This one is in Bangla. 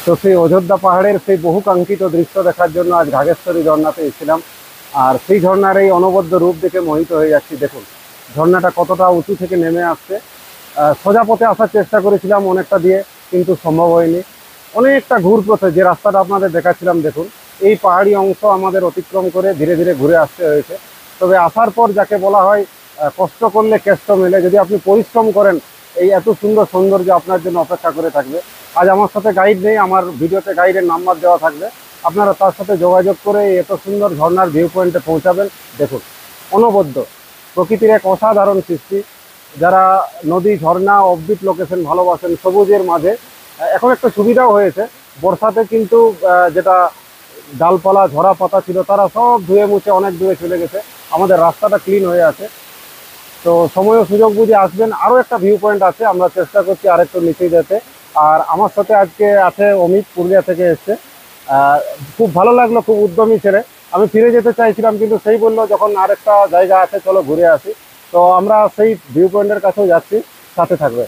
তো সেই অযোধ্যা পাহাড়ের সেই বহু কাঙ্ক্ষিত দৃশ্য দেখার জন্য আজ ঘাগেশ্বরী ঝর্ণাতে এসেছিলাম। আর সেই ঝর্ণার এই অনবদ্য রূপ দেখে মোহিত হয়ে যাচ্ছি। দেখুন ঝর্ণাটা কতটা উঁচু থেকে নেমে আসছে। সোজা পথে আসার চেষ্টা করেছিলাম অনেকটা দিয়ে, কিন্তু সম্ভব হয়নি। অনেকটা ঘুর পথে যে রাস্তাটা আপনাদের দেখাচ্ছিলাম, দেখুন এই পাহাড়ি অংশ আমাদের অতিক্রম করে ধীরে ধীরে ঘুরে আসতে হয়েছে। তবে আসার পর যাকে বলা হয় কষ্ট করলে কেষ্ট মেলে, যদি আপনি পরিশ্রম করেন এই এত সুন্দর সৌন্দর্য আপনার জন্য অপেক্ষা করে থাকবে। আজ আমার সাথে গাইড নেই, আমার ভিডিওতে গাইডের নাম্বার দেওয়া থাকবে, আপনারা তার সাথে যোগাযোগ করে এই এত সুন্দর ঝর্ণার ভিউ পয়েন্টে পৌঁছাবেন। দেখুন অনবদ্য প্রকৃতির এক অসাধারণ সৃষ্টি। যারা নদী, ঝর্ণা, অফবিট লোকেশন ভালোবাসেন সবুজের মাঝে, এখন একটা সুবিধাও হয়েছে। বর্ষাতে কিন্তু যেটা ডালপালা ঝরা পাতা ছিল তারা সব ধুয়ে মুছে অনেক দূরে চলে গেছে, আমাদের রাস্তাটা ক্লিন হয়ে আছে। তো সময় ও সুযোগ বুঝে আসবেন। আরও একটা ভিউ পয়েন্ট আছে, আমরা চেষ্টা করছি আরেকটু নিচে যেতে। আর আমার সাথে আজকে আছে অমিত, পুরুলিয়া থেকে এসছে। আহ, খুব ভালো লাগলো, খুব উদ্যমী ছেলে। আমি ফিরে যেতে চাইছিলাম কিন্তু সেই বললো যখন আরেকটা জায়গা আছে চলো ঘুরে আসি। তো আমরা সেই ভিউ পয়েন্টের কাছেও যাচ্ছি, সাথে থাকবে।